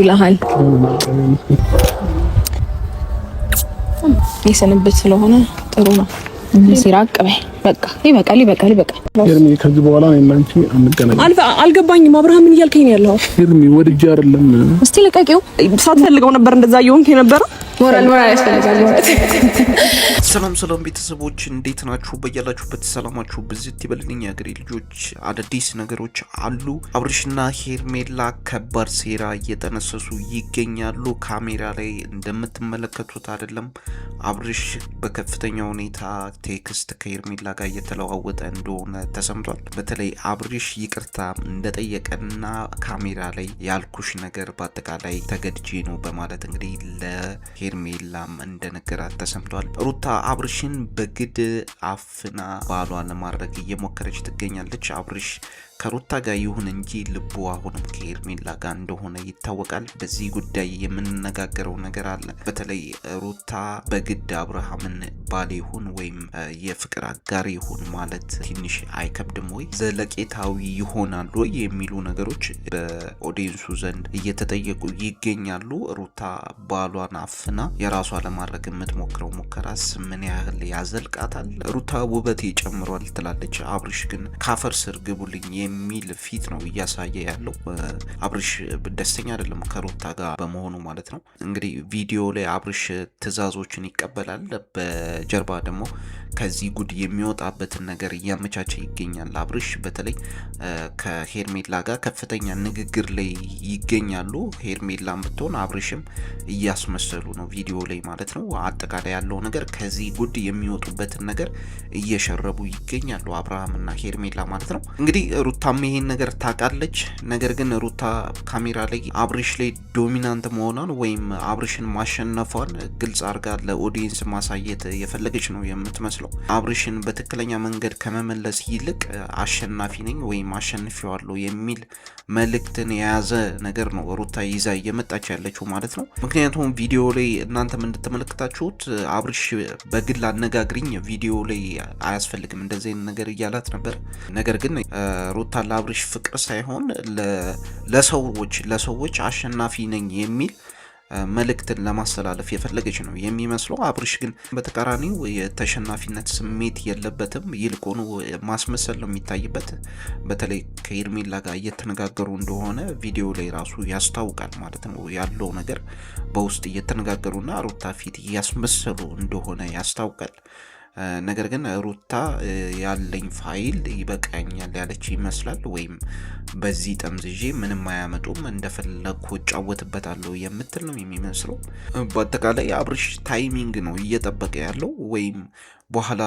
ይላል የሰነበት ስለሆነ ጥሩ ነው። ሲራቅ በቃ ይበቃል። ሄርሚ ከዚህ በኋላ እኔና አንቺ አንገናኝ። አልገባኝም። አብርሃም ምን እያልከኝ ነው ያለው? ሄርሚ ወድጄ አይደለም። እስቲ ለቀቂው። ሳትፈልገው ነበር እንደዛ እየሆንክ የነበረው። ሞራል ያስፈልጋል ማለት። ሰላም ቤተሰቦች እንዴት ናችሁ? በያላችሁበት ሰላማችሁ ብዝት ይበልልኝ። የሀገሬ ልጆች አዳዲስ ነገሮች አሉ። አብርሽና ሄርሜላ ከባድ ሴራ እየጠነሰሱ ይገኛሉ። ካሜራ ላይ እንደምትመለከቱት አይደለም። አብርሽ በከፍተኛ ሁኔታ ቴክስት ከሄርሜላ ጋር እየተለዋወጠ እንደሆነ ተሰምቷል። በተለይ አብርሽ ይቅርታ እንደጠየቀና ካሜራ ላይ ያልኩሽ ነገር በአጠቃላይ ተገድጄ ነው በማለት እንግዲህ ለሄርሜላም እንደነገራት ተሰምቷል። ሩታ አብርሽን በግድ አፍና ባሏን ለማድረግ እየሞከረች ትገኛለች። አብርሽ ከሩታ ጋር ይሁን እንጂ ልቡ አሁንም ከሄርሜላ ጋር እንደሆነ ይታወቃል። በዚህ ጉዳይ የምንነጋገረው ነገር አለ። በተለይ ሩታ በግድ አብርሃምን ባል ይሁን ወይም የፍቅር አጋር ይሁን ማለት ትንሽ አይከብድም ወይ? ዘለቄታዊ ይሆናሉ ወይ የሚሉ ነገሮች በኦዲየንሱ ዘንድ እየተጠየቁ ይገኛሉ። ሩታ ባሏን አፍና የራሷ ለማድረግ የምትሞክረው ሙከራስ ምን ያህል ያዘልቃታል? ሩታ ውበቴ ጨምሯል ትላለች። አብርሽ ግን ካፈር ስር ግቡልኝ የሚል ፊት ነው እያሳየ ያለው። አብርሽ ደስተኛ አይደለም ከሩታ ጋር በመሆኑ ማለት ነው። እንግዲህ ቪዲዮ ላይ አብርሽ ትዕዛዞችን ይቀበላል፣ በጀርባ ደግሞ ከዚህ ጉድ የሚወጣበትን ነገር እያመቻቸ ይገኛል። አብርሽ በተለይ ከሄርሜላ ጋር ከፍተኛ ንግግር ላይ ይገኛሉ። ሄርሜላም ብትሆን አብርሽም እያስመሰሉ ነው ቪዲዮ ላይ ማለት ነው። አጠቃላይ ያለው ነገር ከዚህ ጉድ የሚወጡበትን ነገር እየሸረቡ ይገኛሉ አብርሃምና ሄርሜላ ማለት ነው። እንግዲህ ሩታም ይሄን ነገር ታውቃለች። ነገር ግን ሩታ ካሜራ ላይ አብርሽ ላይ ዶሚናንት መሆኗን ወይም አብርሽን ማሸነፏን ግልጽ አድርጋ ለኦዲየንስ ማሳየት የፈለገች ነው የምትመስለው። አብርሽን በትክክለኛ መንገድ ከመመለስ ይልቅ አሸናፊ ነኝ ወይም አሸንፊዋለሁ የሚል መልእክትን የያዘ ነገር ነው ሩታ ይዛ እየመጣች ያለችው ማለት ነው። ምክንያቱም ቪዲዮ ላይ እናንተም እንደተመለከታችሁት አብርሽ በግል አነጋግሪኝ ቪዲዮ ላይ አያስፈልግም እንደዚህ አይነት ነገር እያላት ነበር። ነገር ግን ሩታ ለአብርሽ ፍቅር ሳይሆን ለሰዎች አሸናፊ ነኝ የሚል መልእክትን ለማስተላለፍ የፈለገች ነው የሚመስለው። አብርሽ ግን በተቃራኒው የተሸናፊነት ስሜት የለበትም። ይልቁኑ ማስመሰል ነው የሚታይበት። በተለይ ከሄርሜላ ጋር እየተነጋገሩ እንደሆነ ቪዲዮ ላይ ራሱ ያስታውቃል ማለት ነው። ያለው ነገር በውስጥ እየተነጋገሩና ሩታ ፊት እያስመሰሉ እንደሆነ ያስታውቃል። ነገር ግን ሩታ ያለኝ ፋይል ይበቃኛል ያለች ይመስላል። ወይም በዚህ ጠምዝዤ ምንም አያመጡም እንደፈለኩ እጫወትበታለሁ የምትል ነው የሚመስለው። በአጠቃላይ አብርሽ ታይሚንግ ነው እየጠበቀ ያለው። ወይም በኋላ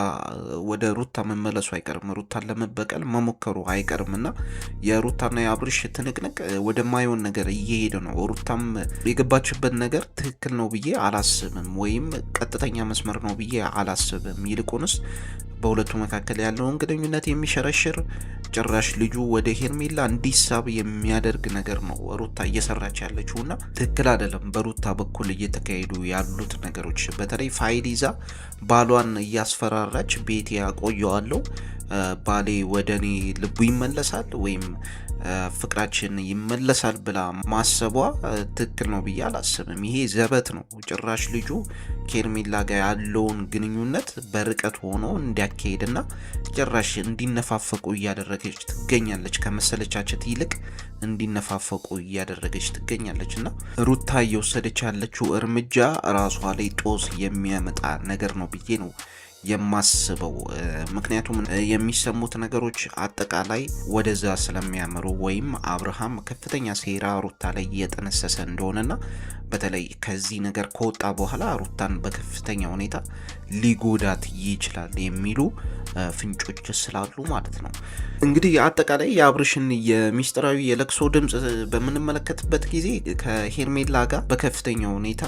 ወደ ሩታ መመለሱ አይቀርም፣ ሩታን ለመበቀል መሞከሩ አይቀርምና የሩታና የአብርሽ ትንቅንቅ ወደማይሆን ነገር እየሄደ ነው። ሩታም የገባችበት ነገር ትክክል ነው ብዬ አላስብም፣ ወይም ቀጥተኛ መስመር ነው ብዬ አላስብም። ይልቁንስ በሁለቱ መካከል ያለውን ግንኙነት የሚሸረሽር ጭራሽ ልጁ ወደ ሄርሜላ እንዲሳብ የሚያደርግ ነገር ነው ሩታ እየሰራች ያለችውና ትክክል አይደለም። በሩታ በኩል እየተካሄዱ ያሉት ነገሮች በተለይ ፋይል ይዛ ባሏን እያስፈራራች ቤቴ ያቆየዋለሁ፣ ባሌ ወደ እኔ ልቡ ይመለሳል ወይም ፍቅራችን ይመለሳል ብላ ማሰቧ ትክክል ነው ብዬ አላስብም። ይሄ ዘበት ነው። ጭራሽ ልጁ ከሄርሜላ ጋር ያለውን ግንኙነት በርቀት ሆኖ እንዲያካሄድና ጭራሽ እንዲነፋፈቁ እያደረገች ትገኛለች። ከመሰለቻቸት ይልቅ እንዲነፋፈቁ እያደረገች ትገኛለች እና ሩታ እየወሰደች ያለችው እርምጃ ራሷ ላይ ጦስ የሚያመጣ ነገር ነው ብዬ ነው የማስበው። ምክንያቱም የሚሰሙት ነገሮች አጠቃላይ ወደዛ ስለሚያመሩ ወይም አብርሃም ከፍተኛ ሴራ ሩታ ላይ እየጠነሰሰ እንደሆነና በተለይ ከዚህ ነገር ከወጣ በኋላ ሩታን በከፍተኛ ሁኔታ ሊጎዳት ይችላል የሚሉ ፍንጮች ስላሉ ማለት ነው። እንግዲህ አጠቃላይ የአብርሽን የሚስጥራዊ የለቅሶ ድምፅ በምንመለከትበት ጊዜ ከሄርሜላ ጋር በከፍተኛ ሁኔታ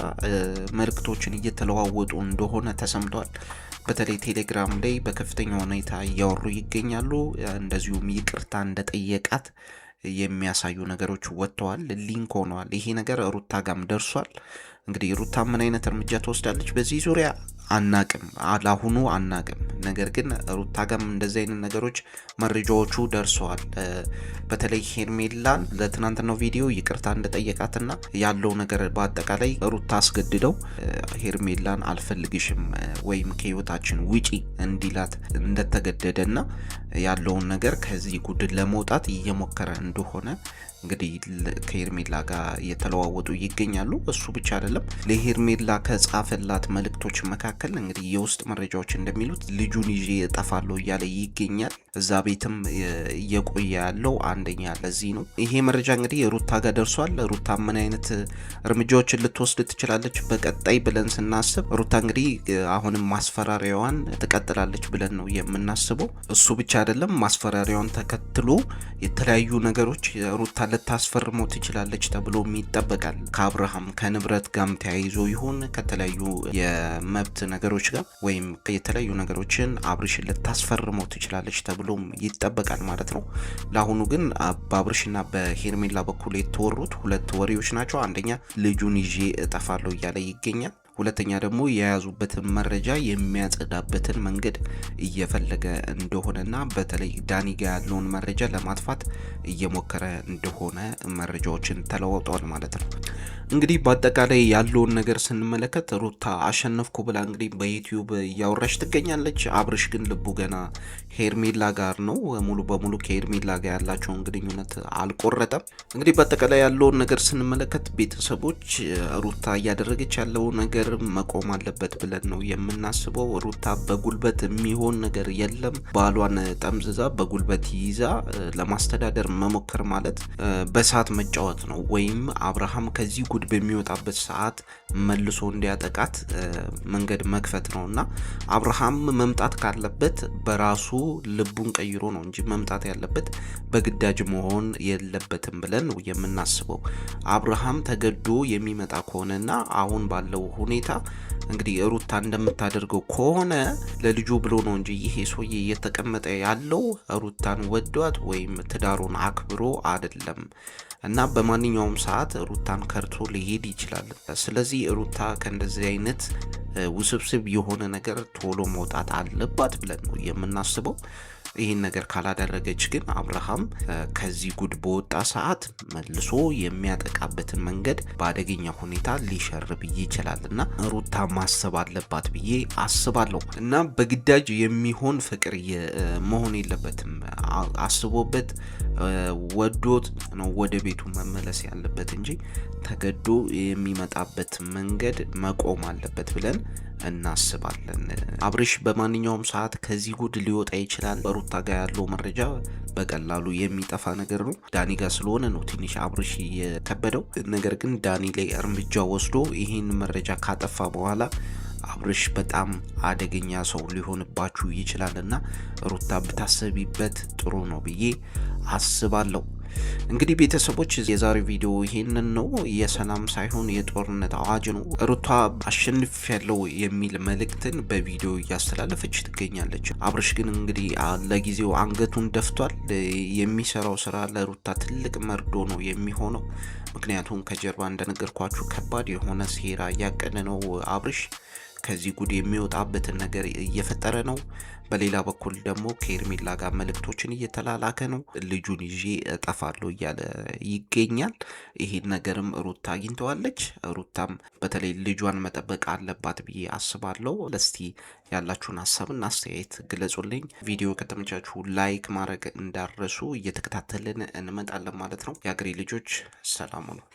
መልእክቶችን እየተለዋወጡ እንደሆነ ተሰምቷል። በተለይ ቴሌግራም ላይ በከፍተኛ ሁኔታ እያወሩ ይገኛሉ። እንደዚሁም ይቅርታ እንደጠየቃት የሚያሳዩ ነገሮች ወጥተዋል፣ ሊንክ ሆነዋል። ይሄ ነገር ሩታ ጋም ደርሷል። እንግዲህ ሩታ ምን አይነት እርምጃ ትወስዳለች በዚህ ዙሪያ አናቅም፣ አላሁኑ አናቅም። ነገር ግን ሩታ ጋም እንደዚህ አይነት ነገሮች መረጃዎቹ ደርሰዋል። በተለይ ሄርሜላን ለትናንትናው ቪዲዮ ይቅርታ እንደጠየቃትና ያለው ነገር በአጠቃላይ ሩታ አስገድደው ሄርሜላን አልፈልግሽም ወይም ከህይወታችን ውጪ እንዲላት እንደተገደደና ያለውን ነገር ከዚህ ጉድ ለመውጣት እየሞከረ እንደሆነ እንግዲህ ከሄርሜላ ጋር እየተለዋወጡ ይገኛሉ። እሱ ብቻ አይደለም፣ ለሄርሜላ ከጻፈላት መልእክቶች መካከል እንግዲህ የውስጥ መረጃዎች እንደሚሉት ልጁን ይዤ እጠፋለሁ እያለ ይገኛል። እዛ ቤትም እየቆየ ያለው አንደኛ ለዚህ ነው። ይሄ መረጃ እንግዲህ ሩታ ጋር ደርሷል። ሩታ ምን አይነት እርምጃዎችን ልትወስድ ትችላለች በቀጣይ ብለን ስናስብ ሩታ እንግዲህ አሁንም ማስፈራሪያዋን ትቀጥላለች ብለን ነው የምናስበው። እሱ ብቻ አይደለም፣ ማስፈራሪያዋን ተከትሎ የተለያዩ ነገሮች ሩታ ልታስፈርመው ትችላለች ተብሎ ይጠበቃል። ከአብርሃም ከንብረት ጋም ተያይዞ ይሁን ከተለያዩ የመብት ነገሮች ጋር ወይም የተለያዩ ነገሮችን አብርሽን ልታስፈርመው ትችላለች ተብሎ ይጠበቃል ማለት ነው። ለአሁኑ ግን በአብርሽና በሄርሜላ በኩል የተወሩት ሁለት ወሬዎች ናቸው። አንደኛ ልጁን ይዤ እጠፋለሁ እያለ ይገኛል። ሁለተኛ ደግሞ የያዙበትን መረጃ የሚያጸዳበትን መንገድ እየፈለገ እንደሆነና በተለይ ዳኒ ጋ ያለውን መረጃ ለማጥፋት እየሞከረ እንደሆነ መረጃዎችን ተለዋውጠዋል ማለት ነው። እንግዲህ በአጠቃላይ ያለውን ነገር ስንመለከት ሩታ አሸነፍኩ ብላ እንግዲህ በዩቲዩብ እያወራች ትገኛለች። አብርሽ ግን ልቡ ገና ሄርሜላ ጋር ነው። ሙሉ በሙሉ ከሄርሜላ ጋር ያላቸውን ግንኙነት አልቆረጠም። እንግዲህ በአጠቃላይ ያለውን ነገር ስንመለከት ቤተሰቦች ሩታ እያደረገች ያለው ነገር መቆም አለበት ብለን ነው የምናስበው። ሩታ በጉልበት የሚሆን ነገር የለም። ባሏን ጠምዝዛ በጉልበት ይዛ ለማስተዳደር መሞከር ማለት በሰዓት መጫወት ነው። ወይም አብርሃም ከዚህ ጉድ በሚወጣበት ሰዓት መልሶ እንዲያጠቃት መንገድ መክፈት ነው እና አብርሃም መምጣት ካለበት በራሱ ልቡን ቀይሮ ነው እንጂ መምጣት ያለበት በግዳጅ መሆን የለበትም ብለን ነው የምናስበው። አብርሃም ተገዶ የሚመጣ ከሆነና አሁን ባለው ሁኔታ እንግዲህ ሩታ እንደምታደርገው ከሆነ ለልጁ ብሎ ነው እንጂ ይሄ ሰውዬ እየተቀመጠ ያለው ሩታን ወዷት ወይም ትዳሩን አክብሮ አይደለም እና በማንኛውም ሰዓት ሩታን ከርቶ ሊሄድ ይችላል። ስለዚህ ሩታ ከእንደዚህ አይነት ውስብስብ የሆነ ነገር ቶሎ መውጣት አለባት ብለን ነው የምናስበው። ይህን ነገር ካላደረገች ግን አብርሃም ከዚህ ጉድ በወጣ ሰዓት መልሶ የሚያጠቃበትን መንገድ በአደገኛ ሁኔታ ሊሸርብ ይችላል እና ሩታ ማሰብ አለባት ብዬ አስባለሁ። እና በግዳጅ የሚሆን ፍቅር መሆን የለበትም። አስቦበት ወዶት ነው ወደ ቤቱ መመለስ ያለበት እንጂ ተገዶ የሚመጣበት መንገድ መቆም አለበት ብለን እናስባለን። አብርሽ በማንኛውም ሰዓት ከዚህ ጉድ ሊወጣ ይችላል። በሩታ ጋር ያለው መረጃ በቀላሉ የሚጠፋ ነገር ነው። ዳኒ ጋር ስለሆነ ነው ትንሽ አብርሽ የከበደው። ነገር ግን ዳኒ ላይ እርምጃ ወስዶ ይህን መረጃ ካጠፋ በኋላ አብርሽ በጣም አደገኛ ሰው ሊሆንባችሁ ይችላልና ሩታ ብታሰቢበት ጥሩ ነው ብዬ አስባለሁ። እንግዲህ ቤተሰቦች የዛሬው ቪዲዮ ይሄንን ነው። የሰላም ሳይሆን የጦርነት አዋጅ ነው። ሩታ አሸንፍ ያለው የሚል መልእክትን በቪዲዮ እያስተላለፈች ትገኛለች። አብርሽ ግን እንግዲህ ለጊዜው አንገቱን ደፍቷል። የሚሰራው ስራ ለሩታ ትልቅ መርዶ ነው የሚሆነው። ምክንያቱም ከጀርባ እንደነገርኳችሁ ከባድ የሆነ ሴራ እያቀደ ነው አብርሽ። ከዚህ ጉድ የሚወጣበትን ነገር እየፈጠረ ነው። በሌላ በኩል ደግሞ ከሄርሜላ ጋር መልእክቶችን እየተላላከ ነው። ልጁን ይዤ እጠፋለሁ እያለ ይገኛል። ይሄን ነገርም ሩታ አግኝተዋለች። ሩታም በተለይ ልጇን መጠበቅ አለባት ብዬ አስባለሁ። ለስቲ ያላችሁን ሀሳብና አስተያየት ግለጹልኝ። ቪዲዮ ከተመቻችሁ ላይክ ማድረግ እንዳረሱ። እየተከታተልን እንመጣለን ማለት ነው። የአገሬ ልጆች ሰላም ነው።